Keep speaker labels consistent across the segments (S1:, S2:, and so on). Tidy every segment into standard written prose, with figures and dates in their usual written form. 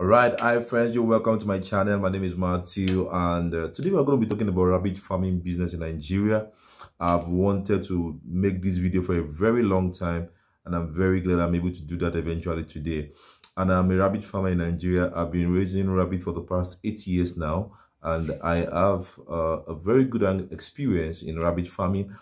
S1: All right, hi friends, you're welcome to my channel. My name is Matthew, and today we're going to be talking about rabbit farming business in Nigeria. I've wanted to make this video for a very long time, and I'm very glad I'm able to do that eventually today. And I'm a rabbit farmer in Nigeria. I've been raising rabbit for the past 8 years now, and I have a very good experience in rabbit farming.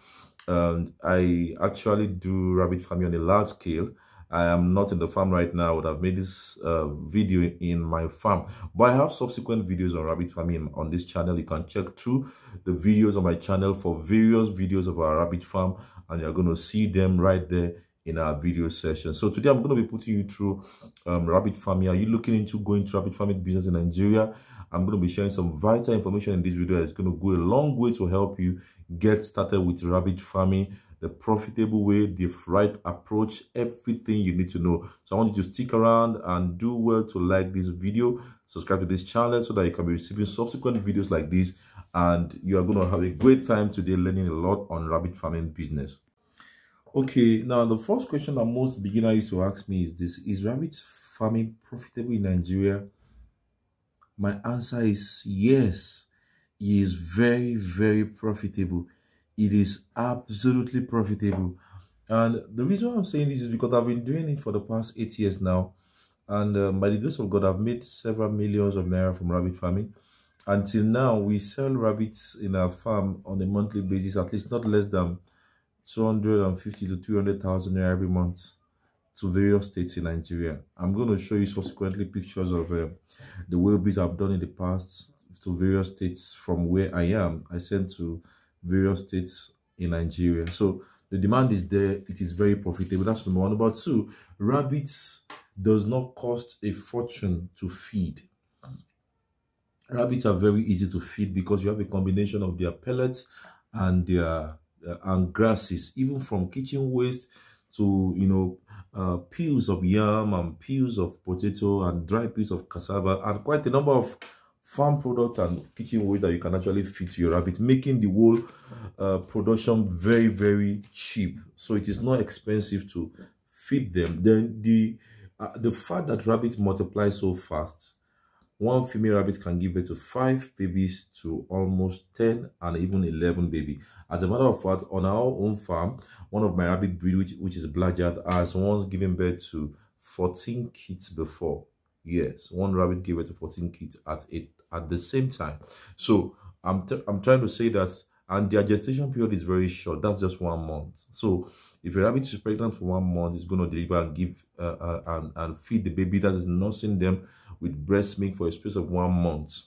S1: And I actually do rabbit farming on a large scale. I am not in the farm right now, but I've made this video in my farm. But I have subsequent videos on rabbit farming on this channel. You can check through the videos on my channel for various videos of our rabbit farm, and you're going to see them right there in our video session. So today I'm going to be putting you through rabbit farming. Are you looking into going to rabbit farming business in Nigeria? I'm going to be sharing some vital information in this video that's going to go a long way to help you get started with rabbit farming, the profitable way, the right approach, everything you need to know. So I want you to stick around and do well to like this video, subscribe to this channel so that you can be receiving subsequent videos like this, and you are going to have a great time today learning a lot on rabbit farming business. Okay, now the first question that most beginners used to ask me is this: is rabbit farming profitable in Nigeria? My answer is yes. It is very, very profitable. It is absolutely profitable. And the reason why I'm saying this is because I've been doing it for the past 8 years now. And by the grace of God, I've made several millions of naira from rabbit farming. Until now, we sell rabbits in our farm on a monthly basis, at least not less than 250 to 300,000 naira every month to various states in Nigeria. I'm going to show you subsequently pictures of the wheelbarrows I've done in the past to various states from where I am. I sent to various states in Nigeria. So the demand is there. It is very profitable. That's number one. Number two, rabbits does not cost a fortune to feed. Rabbits are very easy to feed because you have a combination of their pellets and their and grasses, even from kitchen waste to peels of yam and peels of potato and dry peels of cassava, and quite a number of farm products and kitchen waste that you can actually feed to your rabbit, making the whole production very, very cheap. So it is not expensive to feed them. Then the fact that rabbits multiply so fast, one female rabbit can give birth to 5 babies to almost 10 and even 11 babies. As a matter of fact, on our own farm, one of my rabbit breed, which is Blajad, has once given birth to 14 kids before. Yes, one rabbit gave birth to 14 kids at the same time. So I'm trying to say that, and their gestation period is very short. That's just 1 month. So if a rabbit is pregnant for 1 month, it's going to deliver and give and feed the baby that is nursing them with breast milk for a space of 1 month,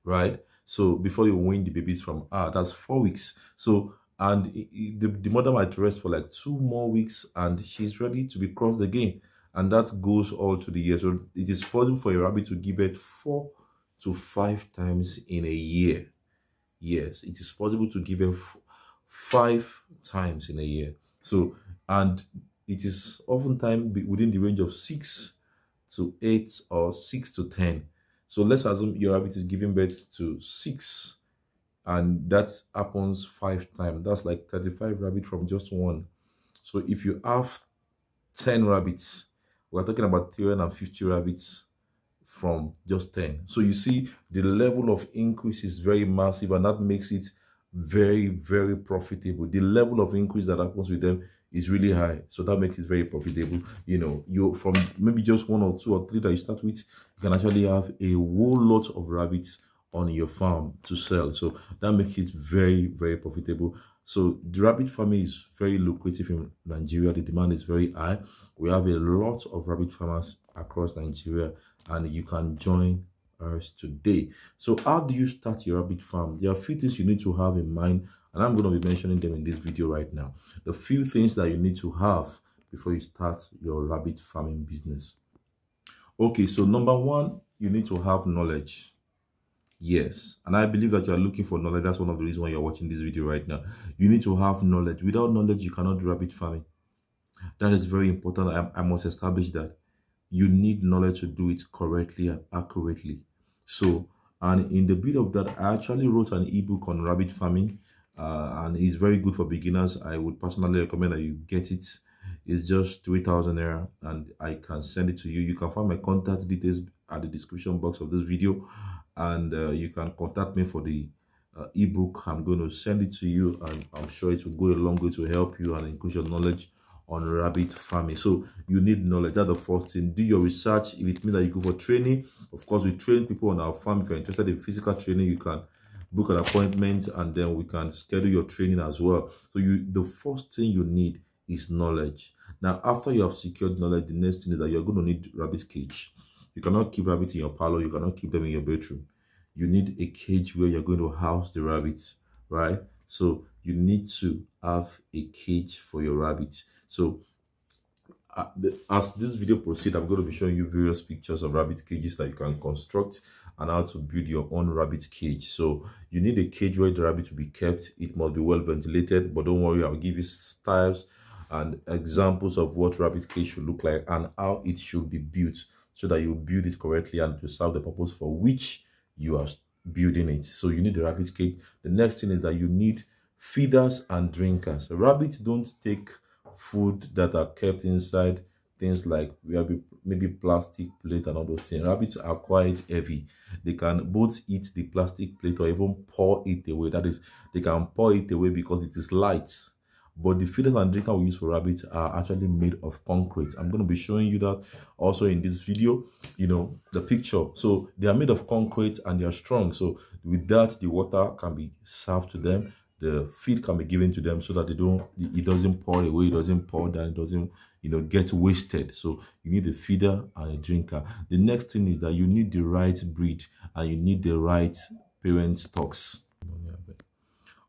S1: right? So before you wean the babies from that's 4 weeks. So and the mother might rest for like 2 more weeks, and she's ready to be crossed again, and that goes all to the year. So it is possible for a rabbit to give birth 4 to 5 times in a year. Yes, it is possible to give birth 5 times in a year. So, and it is oftentimes within the range of 6 to 8 or 6 to 10. So let's assume your rabbit is giving birth to 6, and that happens 5 times. That's like 35 rabbits from just one. So if you have 10 rabbits, we're talking about 350 rabbits from just 10. So you see, the level of increase is very massive, and that makes it very, very profitable. The level of increase that happens with them is really high, so that makes it very profitable. You from maybe just 1 or 2 or 3 that you start with, you can actually have a whole lot of rabbits on your farm to sell. So that makes it very, very profitable. So the rabbit farming is very lucrative in Nigeria. The demand is very high. We have a lot of rabbit farmers across Nigeria, and you can join us today. So how do you start your rabbit farm? There are a few things you need to have in mind, and I'm going to be mentioning them in this video right now. The few things that you need to have before you start your rabbit farming business. Okay, so number one, you need to have knowledge. Yes, and I believe that you are looking for knowledge. That's one of the reasons why you're watching this video right now. You need to have knowledge. Without knowledge, you cannot do rabbit farming. That is very important. I must establish that. You need knowledge to do it correctly and accurately. So, and in the bit of that, I actually wrote an ebook on rabbit farming, and it's very good for beginners. I would personally recommend that you get it. It's just 3,000 naira, and I can send it to you. You can find my contact details at the description box of this video, and you can contact me for the ebook. I'm going to send it to you, and I'm sure it will go a long way to help you and increase your knowledge on rabbit farming. So you need knowledge. That's the first thing. Do your research. If it means that you go for training, of course, we train people on our farm. If you're interested in physical training, you can book an appointment, and then we can schedule your training as well. So the first thing you need is knowledge. Now, after you have secured knowledge, the next thing is that you're going to need rabbit cage. You cannot keep rabbits in your parlor. You cannot keep them in your bedroom. You need a cage where you're going to house the rabbits, right? So you need to have a cage for your rabbits. So as this video proceeds, I'm going to be showing you various pictures of rabbit cages that you can construct and how to build your own rabbit cage. So you need a cage where the rabbit will be kept. It must be well ventilated, but don't worry, I'll give you styles and examples of what rabbit cage should look like and how it should be built, so that you build it correctly and to serve the purpose for which you are building it. So you need the rabbit cage. The next thing is that you need feeders and drinkers. Rabbits don't take food that are kept inside things like maybe plastic plate and all those things. Rabbits are quite heavy. They can both eat the plastic plate or even pour it away. That is, they can pour it away because it is light. But the feeders and drinkers we use for rabbits are actually made of concrete. I'm going to be showing you that also in this video, the picture. So they are made of concrete and they are strong. So with that, the water can be served to them. The feed can be given to them so that it doesn't pour away, it doesn't pour down, it doesn't, get wasted. So you need a feeder and a drinker. The next thing is that you need the right breed and you need the right parent stocks.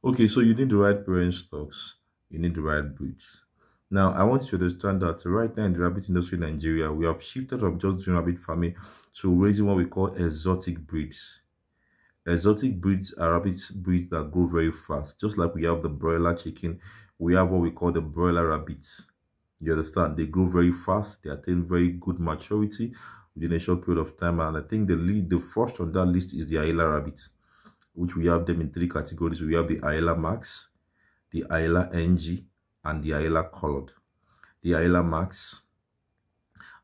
S1: Okay, so you need the right parent stocks. You need the right breeds. Now, I want you to understand that right now in the rabbit industry in Nigeria, we have shifted from just doing rabbit farming to raising what we call exotic breeds. Exotic breeds are rabbit breeds that grow very fast. Just like we have the broiler chicken, we have what we call the broiler rabbits. You understand? They grow very fast. They attain very good maturity within a short period of time. And I think the first on that list is the Ayla rabbits, which we have them in 3 categories. We have the Ayla Max, the Ayla NG, and the Ayla Colored. The Ayla Max,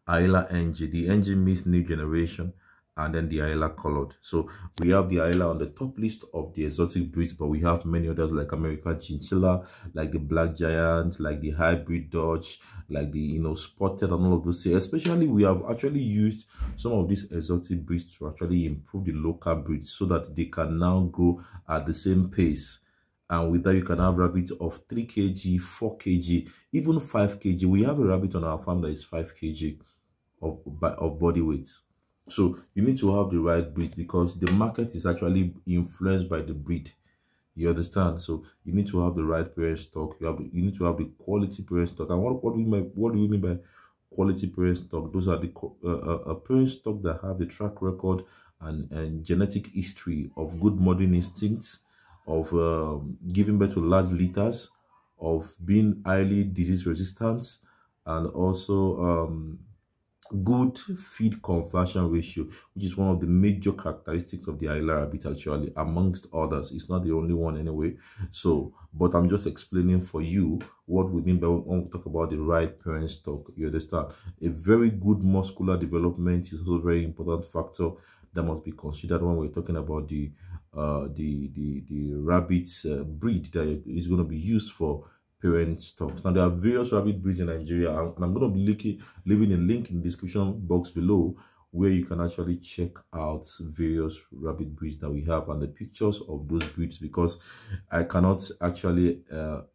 S1: Ayla NG. The NG means new generation, and then the Ayla Colored. So we have the Ayla on the top list of the exotic breeds, but we have many others like American Chinchilla, like the Black Giant, like the Hybrid Dutch, like the Spotted, and all of those. Especially, we have actually used some of these exotic breeds to actually improve the local breeds so that they can now grow at the same pace. And with that, you can have rabbits of 3 kg, 4 kg, even 5 kg. We have a rabbit on our farm that is 5 kg of body weight. So you need to have the right breed because the market is actually influenced by the breed. You understand? So you need to have the right parent stock. You need to have the quality parent stock. And what do you mean by quality parent stock? Those are the parent stock that have the track record and genetic history of good mothering instincts, of giving birth to large litters, of being highly disease resistant, and also good feed conversion ratio, which is one of the major characteristics of the Ayla rabbit, actually, amongst others. It's not the only one anyway. So, but I'm just explaining for you what we mean by when we talk about the right parent stock. You understand? A very good muscular development is also a very important factor that must be considered when we're talking about the rabbit's breed that is going to be used for parent stocks. Now, there are various rabbit breeds in Nigeria, and I'm going to be leaving a link in the description box below where you can actually check out various rabbit breeds that we have and the pictures of those breeds, because I cannot actually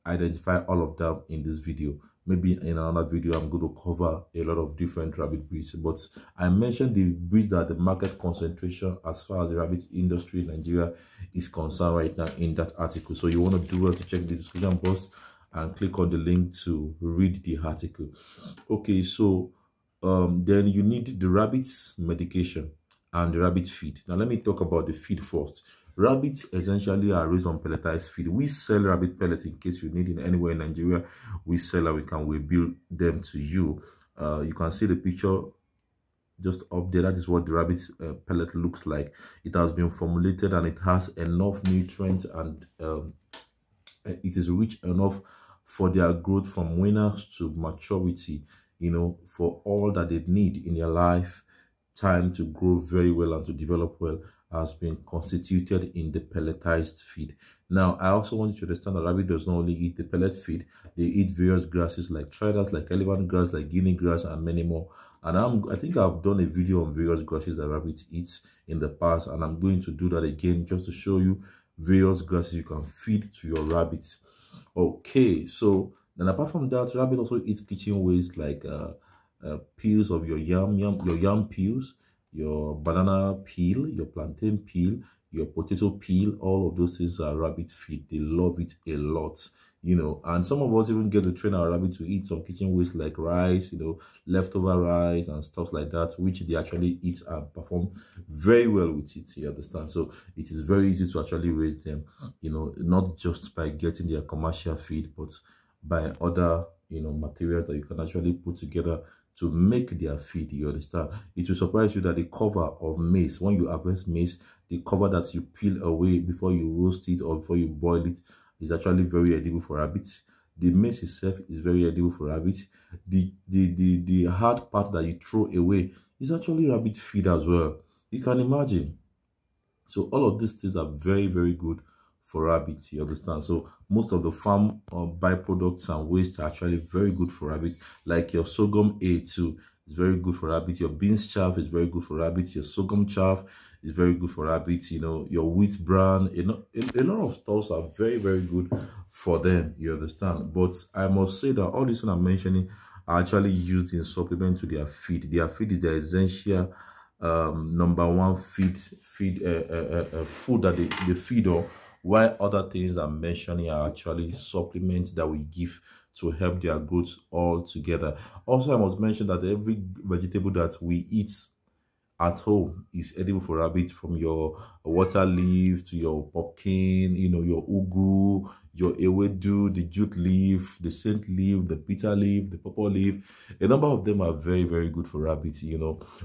S1: identify all of them in this video. Maybe in another video, I'm going to cover a lot of different rabbit breeds. But I mentioned the breeds that the market concentration as far as the rabbit industry in Nigeria is concerned right now in that article. So you want to do well to check the description box and click on the link to read the article. Okay, so then you need the rabbit's medication and the rabbit feed. Now, let me talk about the feed first. Rabbits essentially are raised on pelletized feed. We sell rabbit pellets in case you need it anywhere in Nigeria. We sell and we build them to you. You can see the picture just up there. That is what the rabbit pellet looks like. It has been formulated and it has enough nutrients and it is rich enough for their growth from winners to maturity, for all that they need in their life time to grow very well and to develop well has been constituted in the pelletized feed. Now, I also want you to understand that rabbit does not only eat the pellet feed, they eat various grasses like triders, like elephant grass, like guinea grass, and many more. And I think I've done a video on various grasses that rabbit eats in the past, and I'm going to do that again just to show you various grasses you can feed to your rabbits. Okay, so then apart from that, rabbit also eats kitchen waste like peels of your yam peels, your banana peel, your plantain peel, your potato peel. All of those things are rabbit feed. They love it a lot, and some of us even get to train our rabbit to eat some kitchen waste like rice, leftover rice and stuff like that, which they actually eat and perform very well with it. You understand? So it is very easy to actually raise them, not just by getting their commercial feed, but by other materials that you can actually put together to make their feed. You understand? It will surprise you that the cover of maize, when you harvest maize, the cover that you peel away before you roast it or before you boil it is actually very edible for rabbits. The maize itself is very edible for rabbits. The hard part that you throw away is actually rabbit feed as well. You can imagine. So all of these things are very, very good for rabbits. You understand? So most of the farm byproducts and waste are actually very good for rabbits. Like your sorghum A2 is very good for rabbits. Your beans chaff is very good for rabbits. Your sorghum chaff is very good for rabbits. Your wheat bran, a lot of stuffs are very, very good for them. You understand? But I must say that all this one I'm mentioning are actually used in supplement to their feed. Their feed is their essential number one food that they feed on, while other things I'm mentioning are actually supplements that we give to help their growth all together. Also, I must mention that every vegetable that we eat at home is edible for rabbit, from your water leaf to your pumpkin, your ugu, your ewedu, the jute leaf, the scent leaf, the bitter leaf, the purple leaf. A number of them are very, very good for rabbits.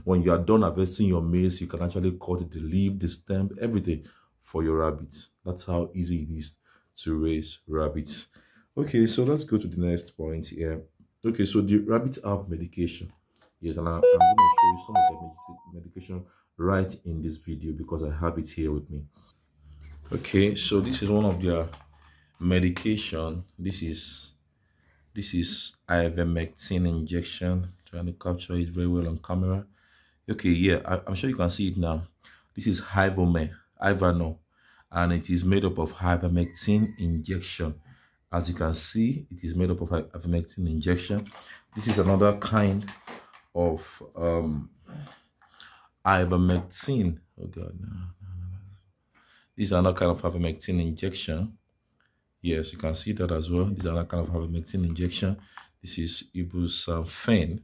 S1: When you are done harvesting your maize, you can actually cut the leaf, the stem, everything for your rabbits. That's how easy it is to raise rabbits. Okay, so let's go to the next point here. Okay, so the rabbits have medication. Yes, and I'm going to show you some of the medication right in this video because I have it here with me. Okay, so this is one of their medication. This is ivermectin injection. Trying to capture it very well on camera. Okay, yeah, I'm sure you can see it now. This is Ivano, and it is made up of ivermectin injection. As you can see, it is made up of ivermectin injection. This is another kind of ivermectin. Oh god, no. This is another kind of ivermectin injection. Yes, you can see that as well. This is another kind of ivermectin injection. This is ibuprofen.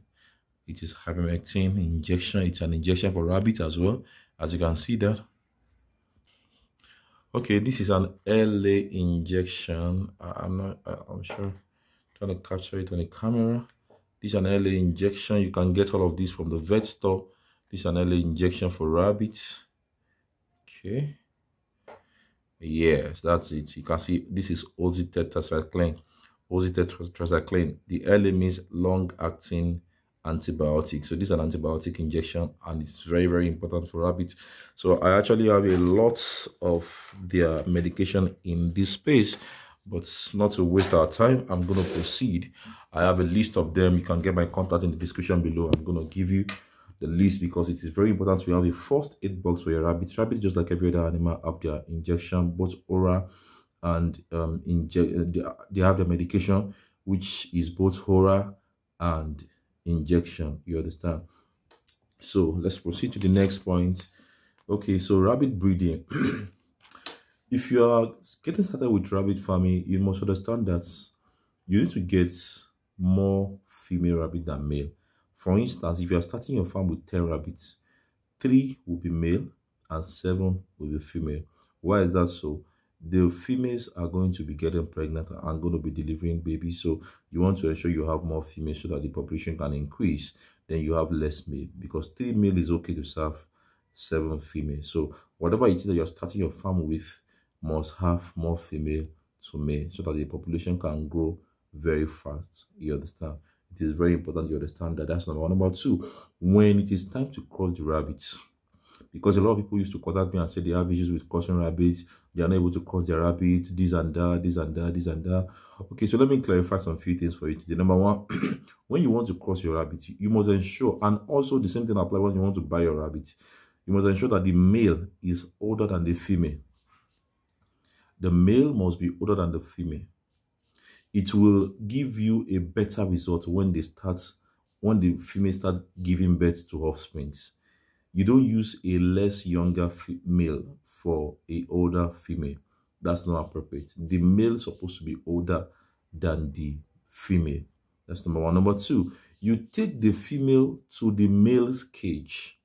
S1: It is ivermectin injection. It's an injection for rabbits as well, as you can see that. Okay, this is an LA injection. I'm sure I'm trying to capture it on the camera. This is an LA injection. You can get all of this from the vet store. This is an LA injection for rabbits. Okay. Yes, that's it. You can see this is oxytetracycline. Oxytetracycline. The LA means long-acting antibiotic. So this is an antibiotic injection, and it's very, very important for rabbits. So I actually have a lot of their medication in this space, but not to waste our time, I'm going to proceed. I have a list of them. You can get my contact in the description below. I'm going to give you the list because it is very important to have a first aid box for your rabbits. Rabbits, just like every other animal, have their injection, both oral and they have their medication, which is both oral and injection. You understand? So let's proceed to the next point. Okay, so rabbit breeding. If you are getting started with rabbit farming, you must understand that you need to get more female rabbit than male. For instance, if you are starting your farm with 10 rabbits, 3 will be male and 7 will be female. Why is that so? The females are going to be getting pregnant and going to be delivering babies. So you want to ensure you have more females so that the population can increase. Then you have less male, because 3 male is okay to serve 7 female. So whatever it is that you're starting your farm with must have more female to male so that the population can grow very fast. You understand? It is very important you understand that. That's number one. Number two, when it is time to cross the rabbits, because a lot of people used to contact me and say they have issues with crossing rabbits, they are not able to cross their rabbit, this and that, this and that, this and that. Okay, so let me clarify some few things for you today. Number one, when you want to cross your rabbit, you must ensure, and also the same thing applies when you want to buy your rabbit, you must ensure that the male is older than the female. The male must be older than the female. It will give you a better result when the female starts giving birth to offsprings. You don't use a less younger male for a older female. That's not appropriate. The male is supposed to be older than the female. That's number one. Number two, you take the female to the male's cage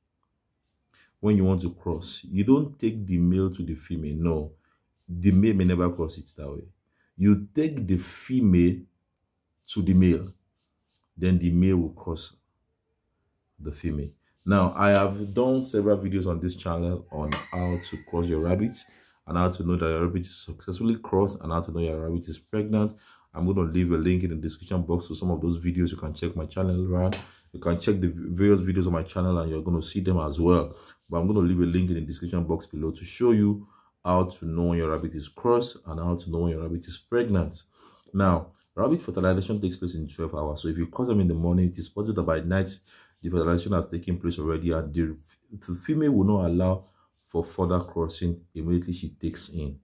S1: when you want to cross. You don't take the male to the female. No, the male may never cross it that way. You take the female to the male, then the male will cross the female. Now, I have done several videos on this channel on how to cross your rabbit and how to know that your rabbit is successfully crossed and how to know your rabbit is pregnant. I'm going to leave a link in the description box to some of those videos. You can check my channel around. You can check the various videos on my channel and you're going to see them as well. But I'm going to leave a link in the description box below to show you how to know when your rabbit is crossed and how to know when your rabbit is pregnant. Now, rabbit fertilization takes place in 12 hours. So if you cross them in the morning, it is possible that by night, the fertilization has taken place already and the female will not allow for further crossing immediately she takes in.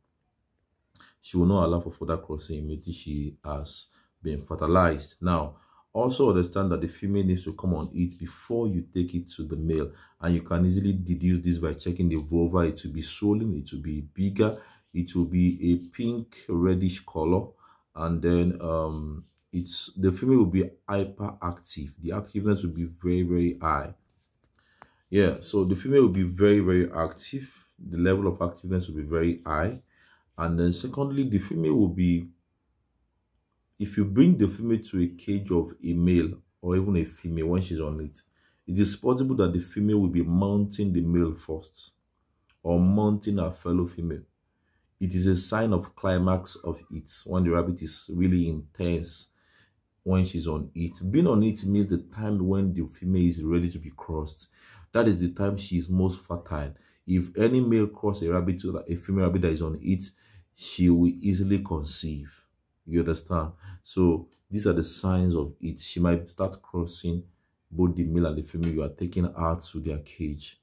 S1: She will not allow for further crossing immediately she has been fertilized. Now, also understand that the female needs to come on it before you take it to the male. And you can easily deduce this by checking the vulva. It will be swollen, it will be bigger, it will be a pink reddish color. And then the female will be hyperactive. The activeness will be very, very high. Yeah, so the female will be very, very active. The level of activeness will be very high. And then secondly, the female will be, if you bring the female to a cage of a male or even a female when she's on it, it is possible that the female will be mounting the male first or mounting her fellow female. It is a sign of climax of it when the rabbit is really intense when she's on it. Being on it means the time when the female is ready to be crossed. That is the time she is most fertile. If any male cross a rabbit to a female rabbit that is on it, she will easily conceive. You understand? So these are the signs of it. She might start crossing both the male and the female. You are taking her to their cage.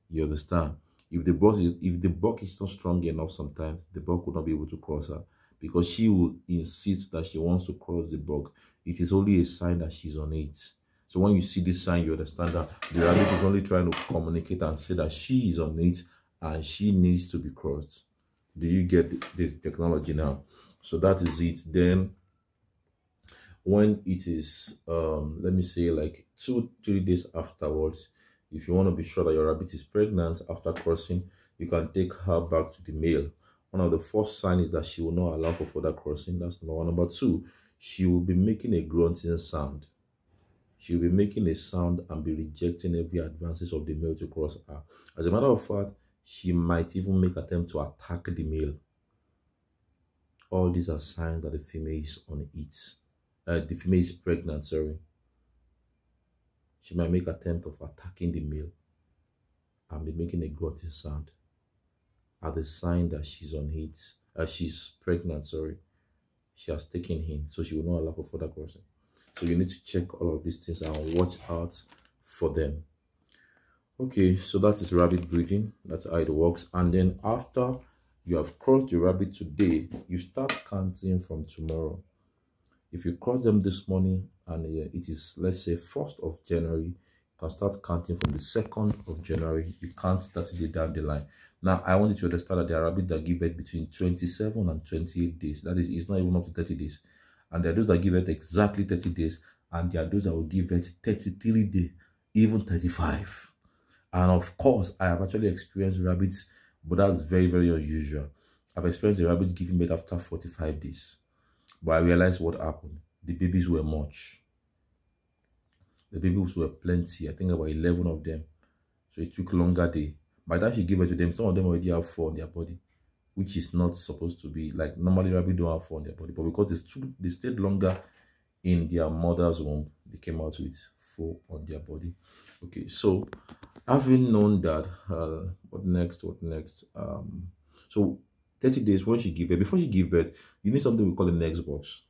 S1: You understand? If the buck is not strong enough, sometimes the buck will not be able to cross her because she will insist that she wants to cross the buck. It is only a sign that she's on it. So when you see this sign, you understand that the rabbit is only trying to communicate and say that she is on it and she needs to be crossed. Do you get the technology now? So that is it. Then when it is, let me say like 2-3 days afterwards, if you want to be sure that your rabbit is pregnant after crossing, you can take her back to the male. One of the first signs is that she will not allow for further crossing. That's number one. Number two, she will be making a grunting sound. She will be making a sound and be rejecting every advances of the male to cross her. As a matter of fact, she might even make attempt to attack the male. All these are signs that the female is on it. The female is pregnant, sorry. She might make attempt of attacking the male and be making a grunting sound at the sign that she's on it. She's pregnant, sorry. She has taken him, so she will not allow for further crossing. So you need to check all of these things and watch out for them. Okay, so that is rabbit breeding. That's how it works. And then after you have crossed the rabbit today, you start counting from tomorrow. If you cross them this morning and it is, let's say, 1st of January, you can start counting from the 2nd of January. You count 30 days down the line. Now, I want you to understand that there are rabbits that give birth between 27 and 28 days. That is, it's not even up to 30 days. And there are those that give birth exactly 30 days. And there are those that will give birth 33 days, even 35. And of course, I have actually experienced rabbits, but that's very, very unusual. I've experienced a rabbit giving birth after 45 days. But I realized what happened. The babies were much. The babies were plenty. I think about 11 of them. So it took longer day. By the time she gave birth to them, some of them already have 4 on their body, which is not supposed to be. Like normally rabbits don't have 4 on their body. But because they stayed longer in their mother's womb, they came out with fur on their body. Okay, so having known that, what next? What next? So 30 days when she give birth. Before she give birth, you need something we call a next box.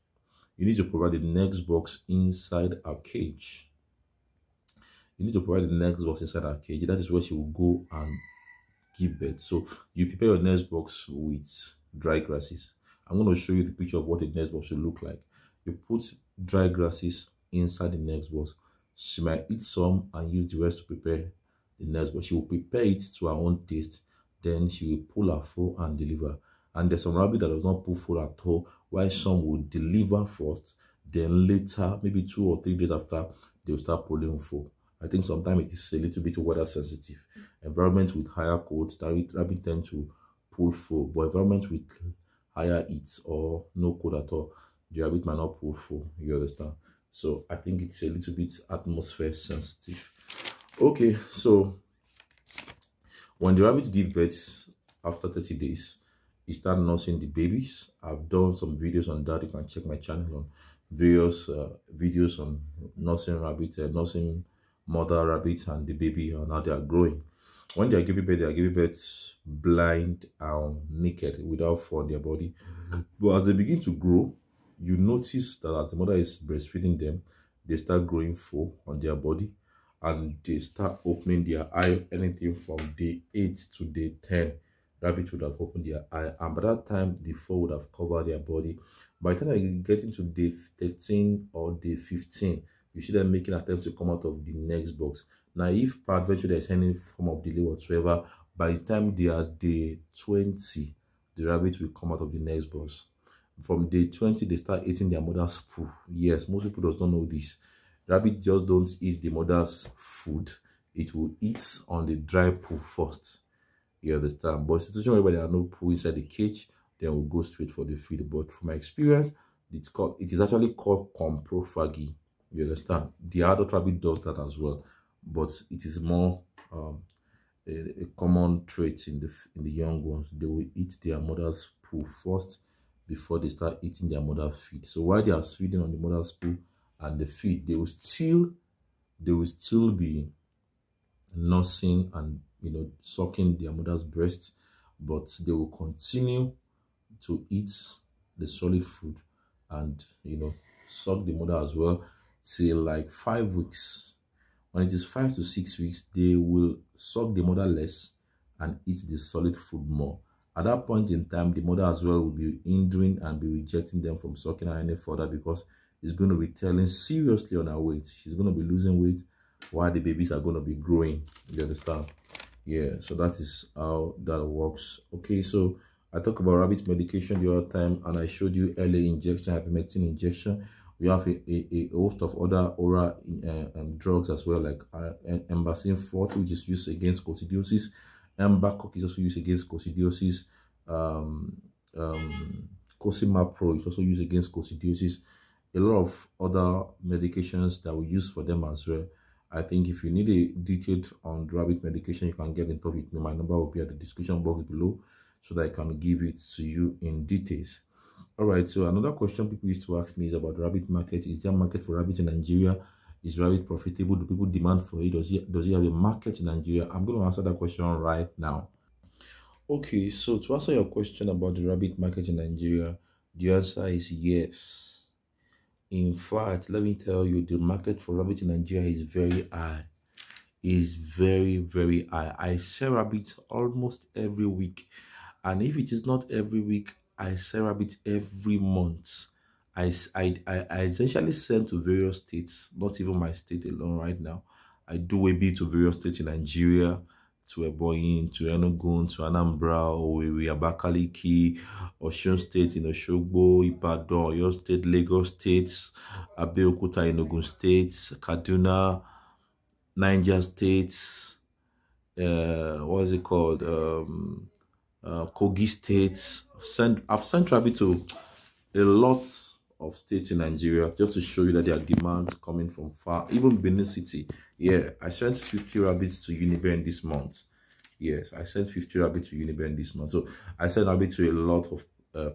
S1: You need to provide the next box inside a cage. You need to provide the next box inside a cage. That is where she will go and give birth. So you prepare your nest box with dry grasses. I'm going to show you the picture of what the nest box should look like. You put dry grasses inside the nest box. She might eat some and use the rest to prepare the nest box. She will prepare it to her own taste. Then she will pull her foal and deliver. And there's some rabbit that does not pull foal at all, while some will deliver first. Then later, maybe 2 or 3 days after, they will start pulling foal. I think sometimes it is a little bit weather sensitive. Environments with higher cold, rabbit tend to pull foal, but environments with higher heat or no cold at all, the rabbit might not pull foal. You understand? So I think it's a little bit atmosphere sensitive. Okay, so when the rabbit give birth after 30 days, he start nursing the babies. I've done some videos on that. You can check my channel on various videos on nursing rabbit, nursing mother rabbits and the baby and how they are growing. When they are giving birth blind and naked without fur on their body. But as they begin to grow, you notice that as the mother is breastfeeding them, they start growing fur on their body and they start opening their eye. Anything from day 8 to day 10, rabbit would have opened their eye, and by that time the fur would have covered their body. By the time you get into day 13 or day 15, you see them making attempts to come out of the next box. Now, if peradventure there is any form of delay whatsoever, by the time they are day 20, the rabbit will come out of the next box. From day 20, they start eating their mother's poo. Yes, most people does not know this. Rabbit just don't eat the mother's food. It will eat on the dry poo first. You understand? But situation where there are no poo inside the cage, then we'll go straight for the feed. But from my experience, it is actually called coprophagy. You understand? The adult rabbit does that as well, but it is more a common trait in the young ones. They will eat their mother's poo first before they start eating their mother's feed. So while they are feeding on the mother's poo and the feed, they will still be nursing and sucking their mother's breast, but they will continue to eat the solid food and suck the mother as well till like 5 weeks. When it is 5 to 6 weeks, they will suck the mother less and eat the solid food more. At that point in time, the mother as well will be hindering and be rejecting them from sucking her any further, because it's going to be telling seriously on her weight. She's going to be losing weight while the babies are going to be growing. You understand? Yeah, so that is how that works. Okay, so I talked about rabbit medication the other time, and I showed you LA injection, ivermectin injection. We have a host of other oral drugs as well, like Embacin Forte, which is used against coccidiosis. Embacoc is also used against coccidiosis. Cosima Pro is also used against coccidiosis. A lot of other medications that we use for them as well. I think if you need a detailed on rabbit medication, you can get in touch with me. My number will be at the description box below, so that I can give it to you in details. All right, so another question people used to ask me is about rabbit market. Is there a market for rabbit in Nigeria? Is rabbit profitable? Do people demand for it? Does he have a market in Nigeria? I'm going to answer that question right now. Okay, so to answer your question about the rabbit market in Nigeria, the answer is yes. In fact, let me tell you, the market for rabbit in Nigeria is very high. Is very, very high. I sell rabbits almost every week, and if it is not every week, I sell rabbit every month. I essentially send to various states, not even my state alone right now. I do a bit to various states in Nigeria, to Ebonyi, to Enugu, to Anambra, Owerri, Abakaliki, Osun State in Osogbo, Ibadan, Oyo State, Lagos State, Abeokuta in Ogun State, Kaduna, Niger State, what is it called? Kogi State. I've sent rabbit to a lot of states in Nigeria, just to show you that there are demands coming from far, even Benin City. Yeah, I sent 50 rabbits to Uniben this month. Yes, I sent 50 rabbits to Uniben this month. So I sent rabbits to a lot of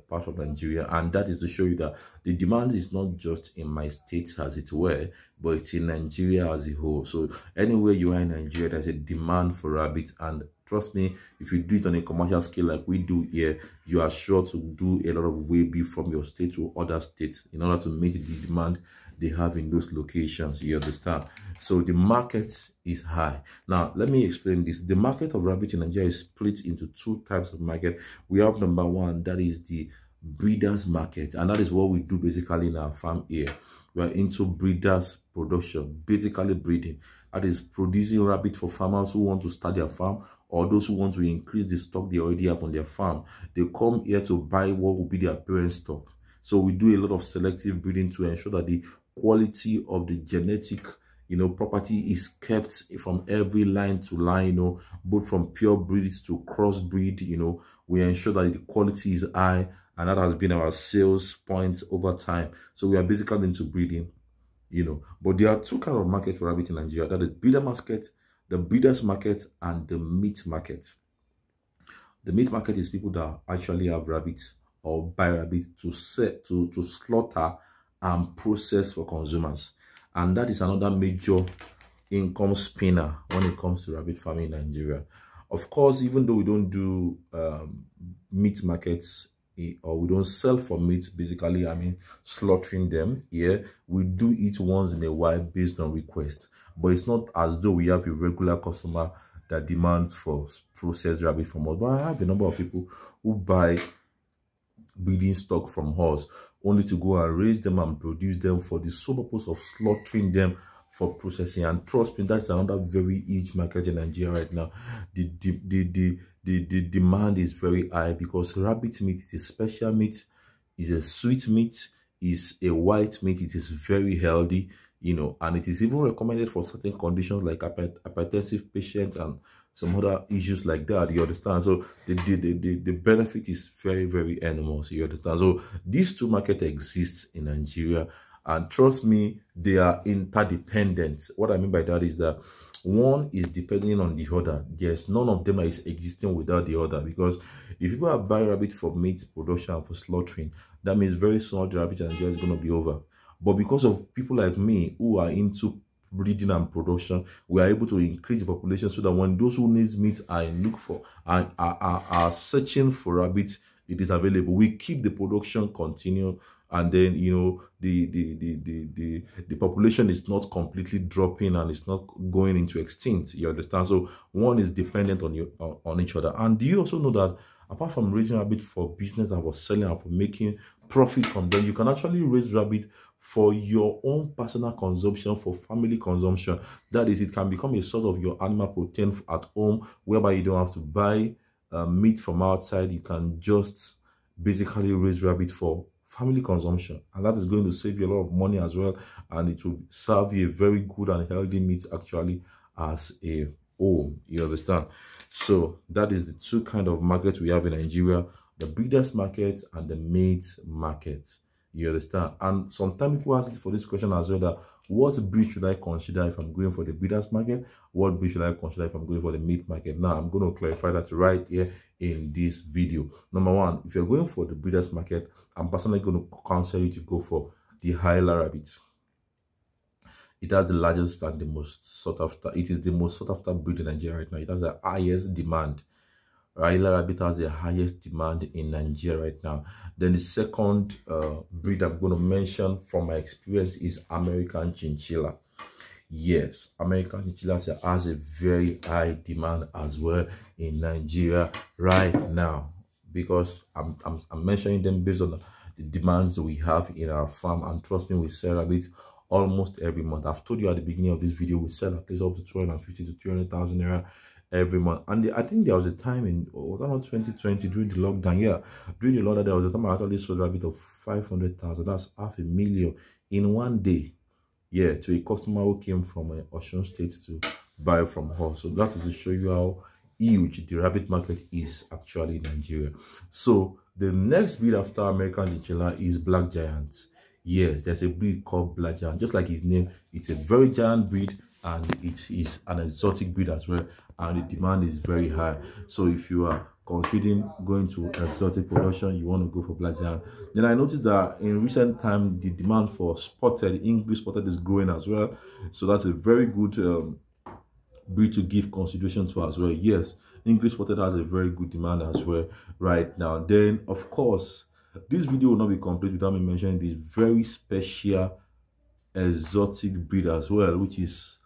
S1: part of Nigeria, and that is to show you that the demand is not just in my state as it were, but it's in Nigeria as a whole. So anywhere you are in Nigeria, there's a demand for rabbits, and trust me, if you do it on a commercial scale like we do here, you are sure to do a lot of way beef from your state to other states in order to meet the demand they have in those locations. You understand? So the market is high. Now let me explain this. The market of rabbit in Nigeria is split into two types of market. We have number one, that is the breeders market, and that is what we do basically in our farm here. We are into breeders production, basically breeding. That is producing rabbit for farmers who want to start their farm, or those who want to increase the stock they already have on their farm. They come here to buy what will be their parent stock. So we do a lot of selective breeding to ensure that the quality of the genetic property is kept from every line to line, both from pure breeds to crossbreed. We ensure that the quality is high, and that has been our sales point over time. So we are basically into breeding, but there are two kinds of market for rabbit in Nigeria. That is breeder market, the breeders market, and the meat market. The meat market is people that actually have rabbits or buy rabbit to slaughter and process for consumers, and that is another major income spinner when it comes to rabbit farming in Nigeria. Of course, even though we don't do meat markets, or we don't sell for meat, basically, I mean slaughtering them here, we do it once in a while based on request. But it's not as though we have a regular customer that demands for processed rabbit from us. But I have a number of people who buy breeding stock from us only to go and raise them and produce them for the sole purpose of slaughtering them for processing. And trust me, that's another very huge market in Nigeria right now. The demand is very high because rabbit meat is a special meat, is a sweet meat, is a white meat. It is very healthy, and it is even recommended for certain conditions like hypertensive patients and some other issues like that. You understand? So the benefit is very, very enormous. You understand? So these two markets exist in Nigeria, and trust me, they are interdependent. What I mean by that is that one is depending on the other. Yes, none of them is existing without the other, because if people are buying rabbit for meat production and for slaughtering, that means very soon the rabbit in Nigeria is going to be over. But because of people like me who are into breeding and production, we are able to increase the population so that when those who need meat are searching for rabbits, it is available. We keep the production continue, and then the population is not completely dropping and it's not going into extinct. You understand? So one is dependent on each other. And do you also know that apart from raising rabbit for business and for selling and for making profit from them, you can actually raise rabbit for your own personal consumption, for family consumption? That is, it can become a sort of your animal protein at home, whereby you don't have to buy meat from outside. You can just basically raise rabbit for family consumption, and that is going to save you a lot of money as well, and it will serve you a very good and healthy meat actually as a whole. You understand? So that is the two kind of markets we have in Nigeria: the breeders market and the meat market. You understand? And sometimes people ask me for this question as well, that what breed should I consider if I'm going for the breeders market? What breed should I consider if I'm going for the meat market? Now, I'm going to clarify that right here in this video. Number one, if you're going for the breeders market, I'm personally going to counsel you to go for the Hyla rabbit. It has the largest and the most sought after. It is the most sought after breed in Nigeria right now. It has the highest demand. Hyla rabbit has the highest demand in Nigeria right now. Then the second breed I'm going to mention from my experience is American chinchilla. Yes, American chinchilla has a very high demand as well in Nigeria right now, because I'm mentioning them based on the demands we have in our farm. And trust me, we sell rabbits almost every month. I've told you at the beginning of this video, we sell at least up to 250 to 300,000 naira every month. And I think there was a time in 2020 during the lockdown. Yeah, during the lockdown, there was a time I actually sold a rabbit of 500,000. That's $500,000 in one day. Yeah, to a customer who came from Osun State to buy from her. So that is to show you how huge the rabbit market is actually in Nigeria. So the next breed after American chinchilla is black giant. Yes, there's a breed called black giant. Just like his name, it's a very giant breed, and it is an exotic breed as well, and the demand is very high. So if you are considering going to exotic production, you want to go for black giant. Then I noticed that in recent time, the demand for spotted, English spotted, is growing as well. So that's a very good breed to give consideration to as well. Yes, English spotted has a very good demand as well right now. Then, of course, this video will not be complete without me mentioning this very special exotic breed as well, which is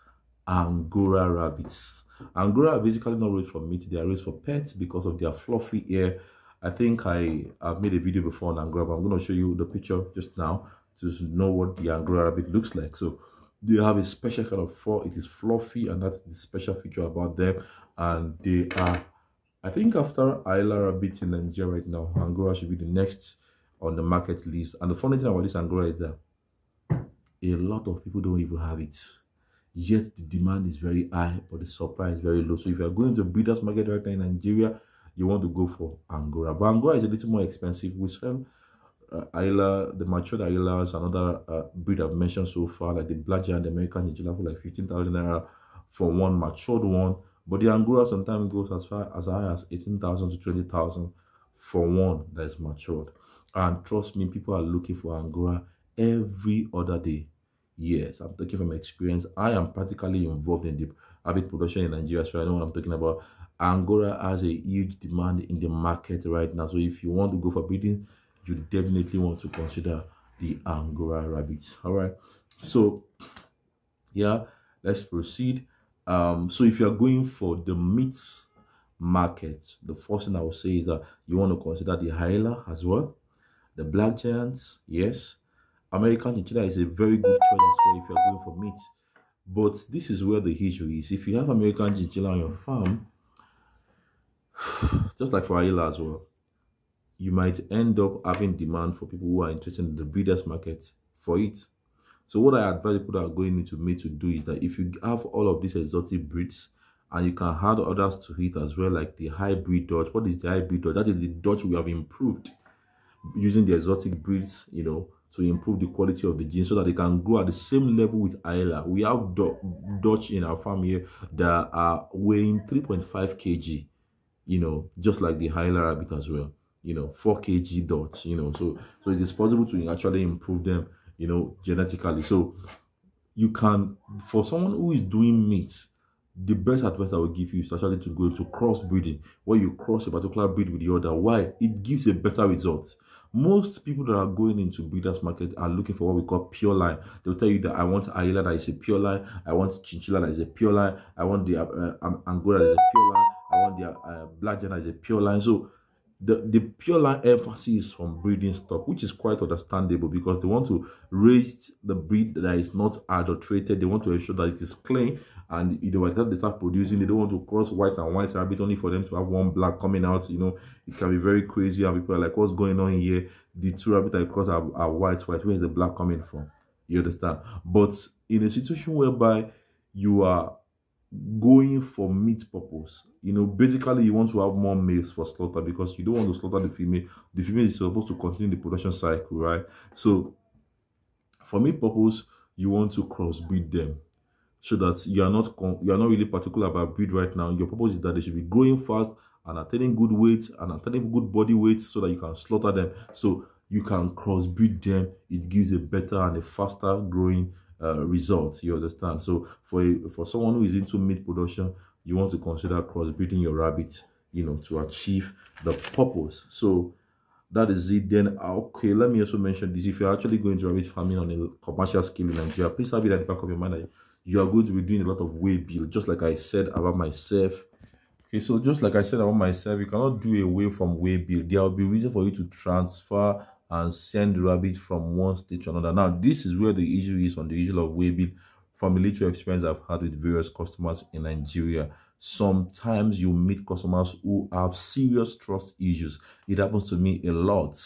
S1: Angora rabbits. Angora are basically not raised for meat, they are raised for pets because of their fluffy hair. I think I've made a video before on Angora, but I'm going to show you the picture just now to know what the Angora rabbit looks like. So they have a special kind of fur. It is fluffy, and that's the special feature about them. And they are, I think, after Isla rabbit in Nigeria right now, Angora should be the next on the market list. And the funny thing about this Angora is that a lot of people don't even have it. Yet the demand is very high, but the supply is very low. So if you're going to breeders market right now in Nigeria, you want to go for Angora. But Angora is a little more expensive. We sell Isla, the matured Islas, another breed I've mentioned so far, like the black giant, the American chinchilla, for like 15,000 naira for one matured one. But the Angora sometimes goes as far as high as 18,000 to 20,000 for one that is matured. And trust me, people are looking for Angora every other day. Yes, I'm talking from experience. I am practically involved in the rabbit production in Nigeria, so I know what I'm talking about. Angora has a huge demand in the market right now. So if you want to go for breeding, you definitely want to consider the Angora rabbits. All right. So yeah, let's proceed. So if you're going for the meat market, the first thing I will say is that you want to consider the hyena as well, the black giants. Yes, American chinchilla is a very good choice as well if you're going for meat. But this is where the issue is. If you have American chinchilla on your farm, just like for hyena as well, you might end up having demand for people who are interested in the breeders market for it. So what I advise people that are going into meat to do is that if you have all of these exotic breeds and you can add others to it as well, like the hybrid Dutch. What is the hybrid Dutch? That is the Dutch we have improved using the exotic breeds, you know, to improve the quality of the gene so that they can grow at the same level with Isla. We have Dutch in our farm here that are weighing 3.5 kg, you know, just like the Isla rabbit as well. You know, 4 kg Dutch, you know, so it is possible to actually improve them, you know, genetically. So you can, for someone who is doing meat, the best advice I will give you is actually to go into crossbreeding, where you cross a particular breed with the other. Why? It gives a better result. Most people that are going into breeders market are looking for what we call pure line. They'll tell you that I want Isla that is a pure line, I want chinchilla that is a pure line, I want the Angora that is a pure line, I want the black giant that is a pure line. So the pure line emphasis from breeding stock, which is quite understandable because they want to raise the breed that is not adulterated. They want to ensure that it is clean, and you know, by the time they start producing, they don't want to cross white and white rabbit only for them to have one black coming out. You know, it can be very crazy, and people are like, what's going on here? The two rabbits I cross are white. Where is the black coming from? You understand? But in a situation whereby you are going for meat purpose, you know, basically you want to have more males for slaughter because you don't want to slaughter the female. The female is supposed to continue the production cycle, right? So for meat purpose, you want to crossbreed them so that you are not really particular about breed right now. Your purpose is that they should be growing fast and attaining good weight and attaining good body weight so that you can slaughter them. So you can crossbreed them. It gives a better and a faster growing results. You understand? So for someone who is into meat production, you want to consider crossbreeding your rabbits, you know, to achieve the purpose. So that is it. Then okay, let me also mention this: if you're actually going to rabbit farming on a commercial scale in Nigeria, please have it at the back of your mind that you are going to be doing a lot of weigh bill, just like I said about myself. Okay, so just like I said about myself, you cannot do away from weigh bill. There will be reason for you to transfer and send rabbit from one state to another. Now, this is where the issue is on the issue of weigh bill. From a little experience I've had with various customers in Nigeria, sometimes you meet customers who have serious trust issues. It happens to me a lot,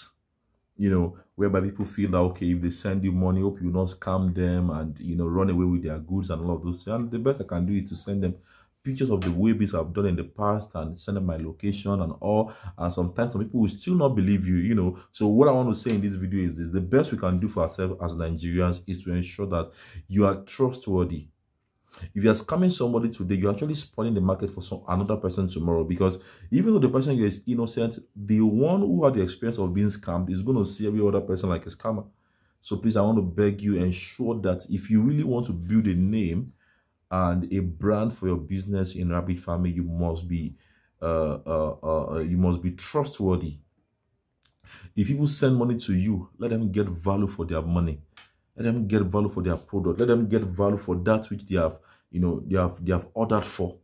S1: you know, whereby people feel that, okay, if they send you money, hope you not scam them and, you know, run away with their goods and all of those things. And the best I can do is to send them pictures of the weigh bills I've done in the past and send them my location and all. And sometimes some people will still not believe you, you know. So what I want to say in this video is this: the best we can do for ourselves as Nigerians is to ensure that you are trustworthy. If you are scamming somebody today, you're actually spoiling the market for another person tomorrow. Because even though the person is innocent, the one who had the experience of being scammed is going to see every other person like a scammer. So please, I want to beg you, ensure that if you really want to build a name and a brand for your business in rabbit farming, you must be trustworthy. If people send money to you, let them get value for their money. Let them get value for their product. Let them get value for that which they have, they have ordered for.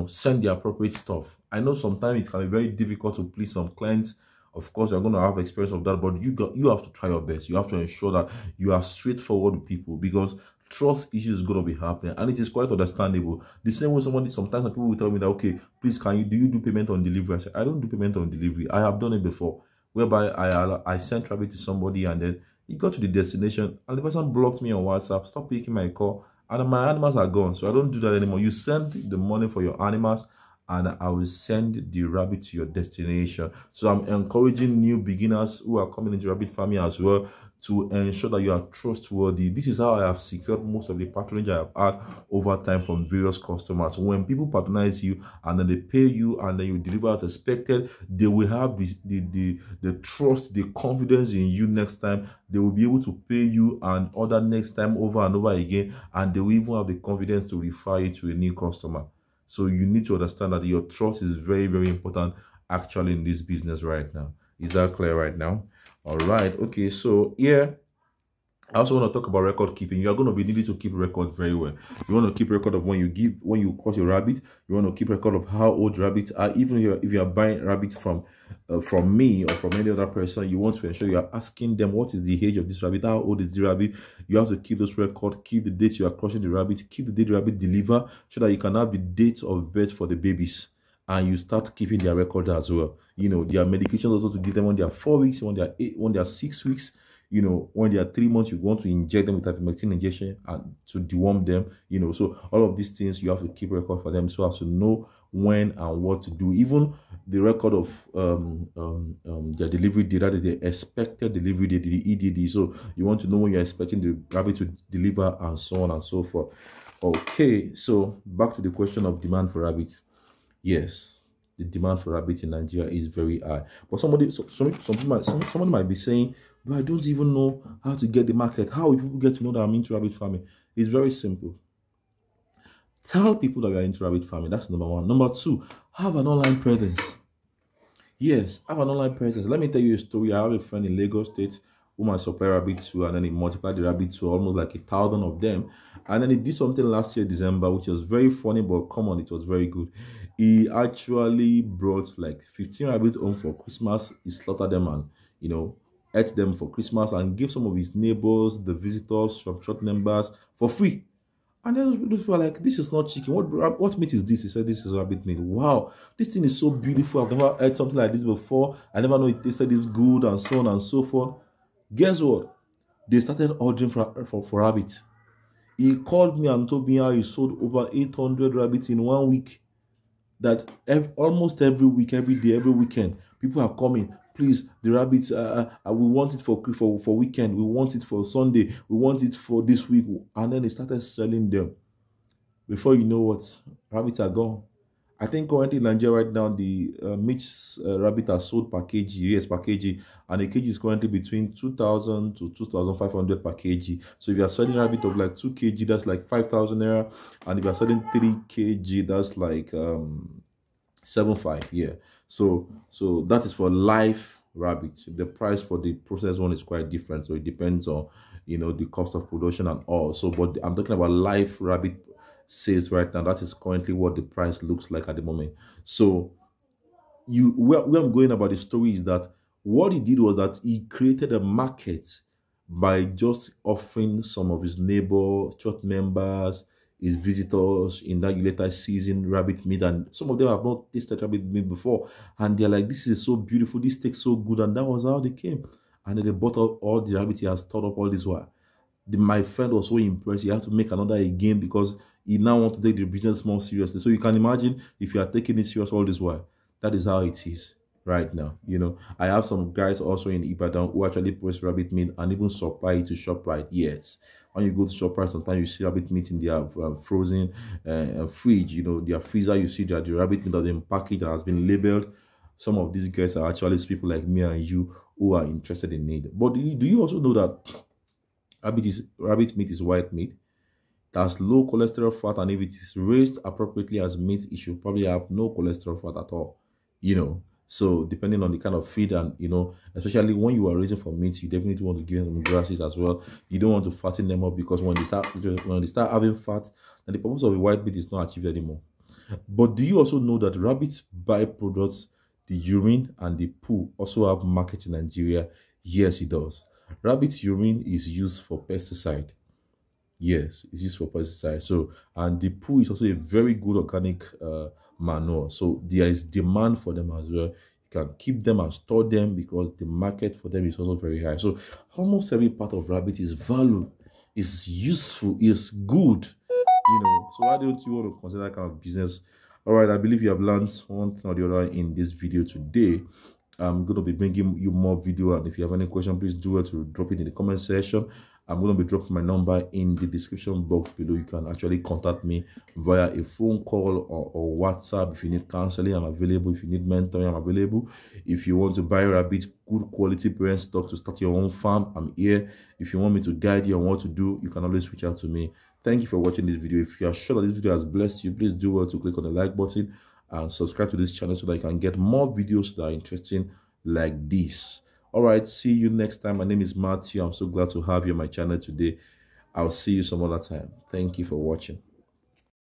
S1: Send the appropriate stuff. I know sometimes it can be very difficult to please some clients. Of course, you're going to have experience of that, but you have to try your best. You have to ensure that you are straightforward with people, because trust issues is going to be happening, and it is quite understandable. The same way sometimes people will tell me that, okay, please, do you do payment on delivery? I say, I don't do payment on delivery. I have done it before, whereby I sent traffic to somebody, and then he got to the destination and the person blocked me on WhatsApp, stopped picking my call, and my animals are gone. So I don't do that anymore. You send the money for your animals, and I will send the rabbit to your destination. So I'm encouraging new beginners who are coming into rabbit farming as well to ensure that you are trustworthy. This is how I have secured most of the patronage I have had over time from various customers. When people patronize you and then they pay you and then you deliver as expected, they will have the trust, the confidence in you next time. They will be able to pay you and order next time over and over again, and they will even have the confidence to refer you to a new customer. So you need to understand that your trust is very, very important actually in this business right now. Is that clear right now? All right. Okay. So here, I also want to talk about record keeping. You are going to be needing to keep record very well. You want to keep record of when you caught your rabbit. You want to keep record of how old rabbits are. Even if you are buying rabbit from me or from any other person, you want to ensure you are asking them what is the age of this rabbit, how old is the rabbit. You have to keep those records, keep the date you are crushing the rabbit, keep the date the rabbit deliver, so that you can have the date of birth for the babies. And you start keeping their record as well. Their medications also to give them when they are 4 weeks, when they are 6 weeks. When they are 3 months, you want to inject them with ivermectin injection and to deworm them. So all of these things you have to keep record for them, so as to know when and what to do. Even the record of their delivery date, that is the expected delivery date, the EDD. So you want to know when you're expecting the rabbit to deliver, and so on and so forth. Okay, so back to the question of demand for rabbits. Yes, the demand for rabbit in Nigeria is very high. But somebody might be saying, but I don't even know how to get the market. How will people get to know that I'm into rabbit farming? It's very simple. Tell people that you're into rabbit farming. That's number one. Number two, have an online presence. Yes, have an online presence. Let me tell you a story. I have a friend in Lagos State whom I supply rabbits to, and then he multiplied the rabbits to almost like 1,000 of them. And then he did something last year, December, which was very funny, but come on, it was very good. He actually brought like 15 rabbits home for Christmas. He slaughtered them and, ate them for Christmas, and gave some of his neighbors, the visitors, some church members for free. And then those people were like, this is not chicken. What meat is this? He said, this is rabbit meat. Wow, this thing is so beautiful. I've never had something like this before. I never know it tasted this good, and so on and so forth. Guess what? They started ordering for rabbits. He called me and told me how he sold over 800 rabbits in 1 week. That almost every week, every day, every weekend, people are coming. Please, the rabbits, we want it for weekend. We want it for Sunday. We want it for this week. And then they started selling them. Before you know what, rabbits are gone. I think currently in Nigeria right now, the meat rabbit are sold per kg, yes, per kg. And the kg is currently between 2,000 to 2,500 per kg. So if you are selling a rabbit of like 2 kg, that's like 5,000 naira. And if you are selling 3 kg, that's like 7,500, yeah. So that is for live rabbits. The price for the processed one is quite different. So it depends on, the cost of production and all. So, but I'm talking about live rabbit sales right now. That is currently what the price looks like at the moment. So where I'm going about the story is that what he did was that he created a market by just offering some of his neighbors, church members, his visitors in that later season rabbit meat, and some of them have not tasted rabbit meat before, and they're like, this is so beautiful, this tastes so good. And that was how they came, and then they bought up all the rabbit he has stored up all this while. My friend was so impressed, he had to make another again, because he now wants to take the business more seriously. So you can imagine if you are taking it serious all this while. That is how it is right now. I have some guys also in Ibadan who actually press rabbit meat and even supply it to ShopRite. Yes, When you go to ShopRite, sometimes you see rabbit meat in their frozen fridge, you know, their freezer. You see that the rabbit meat that they package that has been labeled. Some of these guys are actually people like me and you who are interested in it. But do you also know that rabbit meat is white meat? It has low cholesterol fat, and if it is raised appropriately as meat, it should probably have no cholesterol fat at all. You know, so depending on the kind of feed, and you know, especially when you are raising for meat, you definitely want to give them some grasses as well. You don't want to fatten them up, because when they start having fat, then the purpose of the white meat is not achieved anymore. But do you also know that rabbits byproducts, the urine and the poo, also have market in Nigeria? Yes, it does. Rabbit's urine is used for pesticide. Yes, it's used for pesticide. So, and the poo is also a very good organic manure. So there is demand for them as well. You can keep them and store them because the market for them is also very high. So almost every part of rabbit is valued, is useful, is good. You know, so why don't you want to consider that kind of business? All right, I believe you have learned one thing or the other in this video today. I'm going to be bringing you more video, and if you have any question, please do it to drop it in the comment section. I'm going to be dropping my number in the description box below. You can actually contact me via a phone call or WhatsApp. If you need counseling, I'm available. If you need mentoring, I'm available. If you want to buy rabbit, good quality parent stock to start your own farm, I'm here. If you want me to guide you on what to do, you can always reach out to me. Thank you for watching this video. If you are sure that this video has blessed you, please do well to click on the like button and subscribe to this channel so that you can get more videos that are interesting like this. All right, see you next time. My name is Matthew. I'm so glad to have you on my channel today. I'll see you some other time. Thank you for watching.